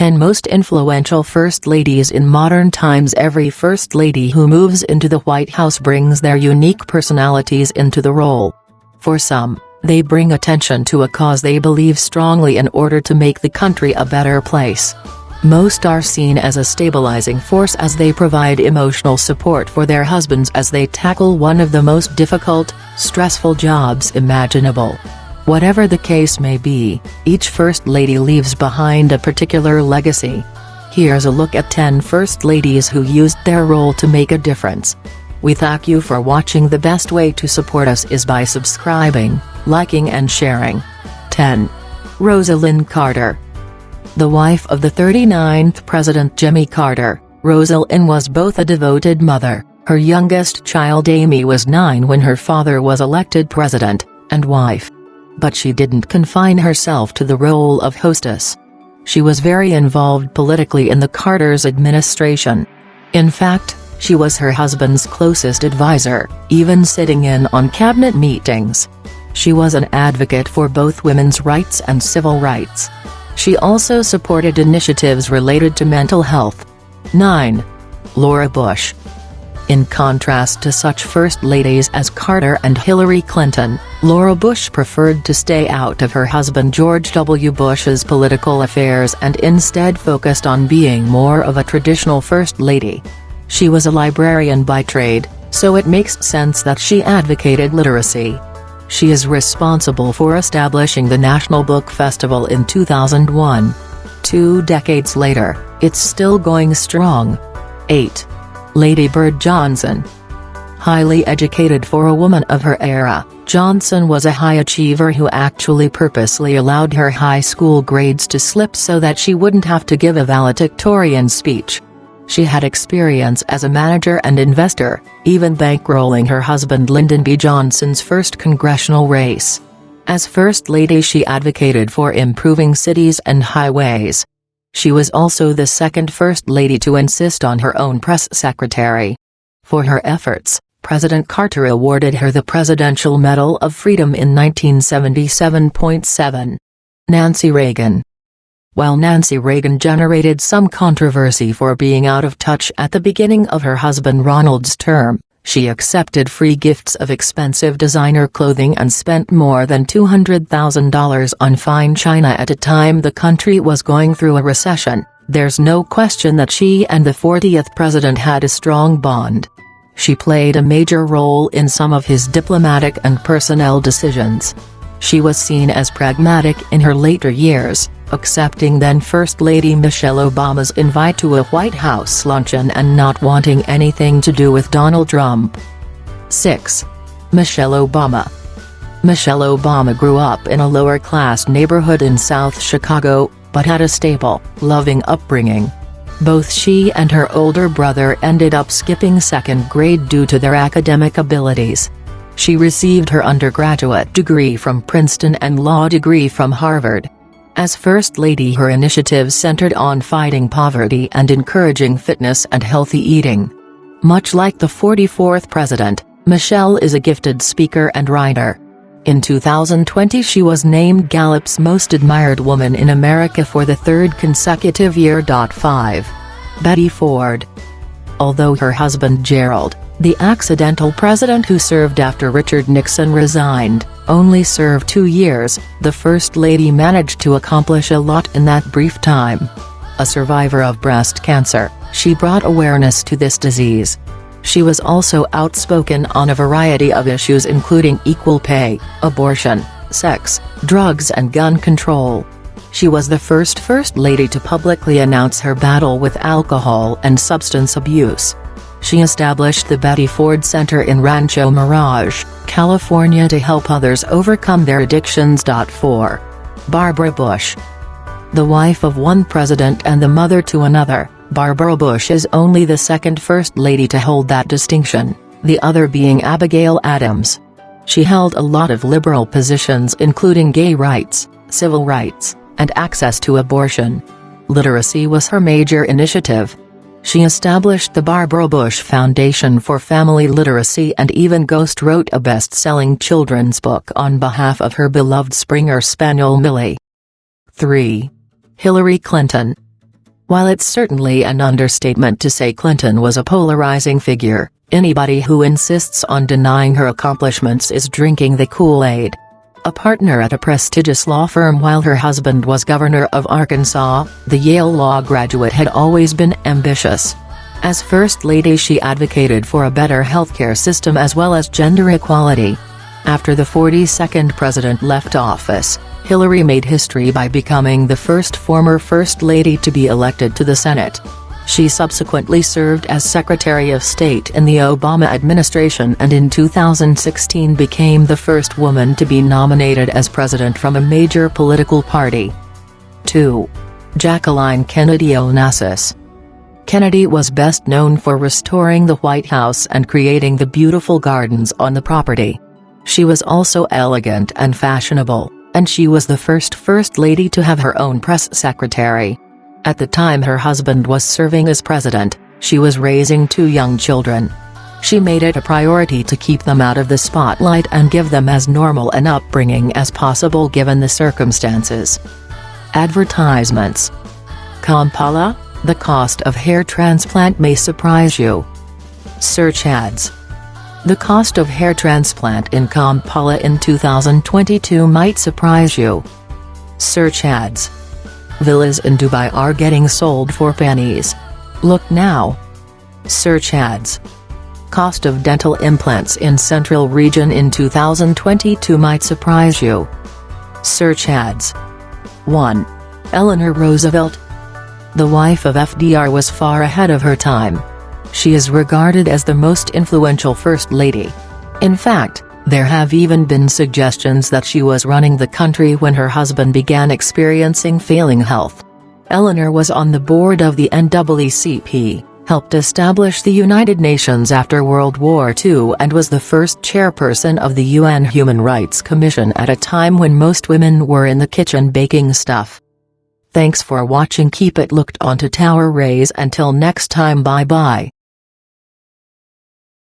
10 Most Influential First Ladies in Modern Times. Every First Lady who moves into the White House brings their unique personalities into the role. For some, they bring attention to a cause they believe strongly in order to make the country a better place. Most are seen as a stabilizing force as they provide emotional support for their husbands as they tackle one of the most difficult, stressful jobs imaginable. Whatever the case may be, each First Lady leaves behind a particular legacy. Here's a look at 10 First Ladies who used their role to make a difference. We thank you for watching. The best way to support us is by subscribing, liking and sharing. 10. Rosalynn Carter. The wife of the 39th President Jimmy Carter, Rosalynn was both a devoted mother. Her youngest child Amy was 9 when her father was elected president, and wife. But she didn't confine herself to the role of hostess. She was very involved politically in the Carter's administration. In fact, she was her husband's closest advisor, even sitting in on cabinet meetings. She was an advocate for both women's rights and civil rights. She also supported initiatives related to mental health. 9. Laura Bush. In contrast to such first ladies as Carter and Hillary Clinton, Laura Bush preferred to stay out of her husband George W. Bush's political affairs and instead focused on being more of a traditional first lady. She was a librarian by trade, so it makes sense that she advocated literacy. She is responsible for establishing the National Book Festival in 2001. 2 decades later, it's still going strong. 8. Lady Bird Johnson. Highly educated for a woman of her era, Johnson was a high achiever who actually purposely allowed her high school grades to slip so that she wouldn't have to give a valedictorian speech. She had experience as a manager and investor, even bankrolling her husband Lyndon B. Johnson's first congressional race. As First Lady, she advocated for improving cities and highways. She was also the second First Lady to insist on her own press secretary. For her efforts, President Carter awarded her the Presidential Medal of Freedom in 1977. Nancy Reagan. While Nancy Reagan generated some controversy for being out of touch at the beginning of her husband Ronald's term, she accepted free gifts of expensive designer clothing and spent more than $200,000 on fine china at a time the country was going through a recession. There's no question that she and the 40th president had a strong bond. She played a major role in some of his diplomatic and personnel decisions. She was seen as pragmatic in her later years, accepting then First Lady Michelle Obama's invite to a White House luncheon and not wanting anything to do with Donald Trump. 6. Michelle Obama. Michelle Obama grew up in a lower-class neighborhood in South Chicago, but had a stable, loving upbringing. Both she and her older brother ended up skipping second grade due to their academic abilities. She received her undergraduate degree from Princeton and law degree from Harvard. As First Lady, her initiatives centered on fighting poverty and encouraging fitness and healthy eating. Much like the 44th president, Michelle is a gifted speaker and writer. In 2020 she was named Gallup's Most Admired Woman in America for the 3rd consecutive year. 5. Betty Ford. Although her husband Gerald, the accidental president who served after Richard Nixon resigned, only served 2 years, the First Lady managed to accomplish a lot in that brief time. A survivor of breast cancer, she brought awareness to this disease. She was also outspoken on a variety of issues including equal pay, abortion, sex, drugs and gun control. She was the first First Lady to publicly announce her battle with alcohol and substance abuse. She established the Betty Ford Center in Rancho Mirage, California to help others overcome their addictions. 4. Barbara Bush. The wife of one president and the mother to another, Barbara Bush is only the second First Lady to hold that distinction, the other being Abigail Adams. She held a lot of liberal positions including gay rights, civil rights, and access to abortion. Literacy was her major initiative. She established the Barbara Bush Foundation for Family Literacy and even ghost-wrote a best-selling children's book on behalf of her beloved Springer Spaniel Millie. 3. Hillary Clinton. While it's certainly an understatement to say Clinton was a polarizing figure, anybody who insists on denying her accomplishments is drinking the Kool-Aid. A partner at a prestigious law firm while her husband was governor of Arkansas, the Yale law graduate had always been ambitious. As First Lady, she advocated for a better healthcare system as well as gender equality. After the 42nd president left office, Hillary made history by becoming the first former First Lady to be elected to the Senate. She subsequently served as Secretary of State in the Obama administration and in 2016 became the first woman to be nominated as president from a major political party. 2. Jacqueline Kennedy Onassis. Kennedy was best known for restoring the White House and creating the beautiful gardens on the property. She was also elegant and fashionable, and she was the First Lady to have her own press secretary. At the time her husband was serving as president, she was raising 2 young children. She made it a priority to keep them out of the spotlight and give them as normal an upbringing as possible given the circumstances. Advertisements. Kampala, the cost of hair transplant may surprise you. Search ads. The cost of hair transplant in Kampala in 2022 might surprise you. Search ads. Villas in Dubai are getting sold for pennies. Look now. Search ads. Cost of dental implants in Central Region in 2022 might surprise you. Search ads. 1. Eleanor Roosevelt. The wife of FDR was far ahead of her time. She is regarded as the most influential First Lady. In fact, there have even been suggestions that she was running the country when her husband began experiencing failing health. Eleanor was on the board of the NAACP, helped establish the United Nations after World War II and was the first chairperson of the UN Human Rights Commission at a time when most women were in the kitchen baking stuff. Thanks for watching. Keep it looked on to Tower Rays. Until next time, bye bye.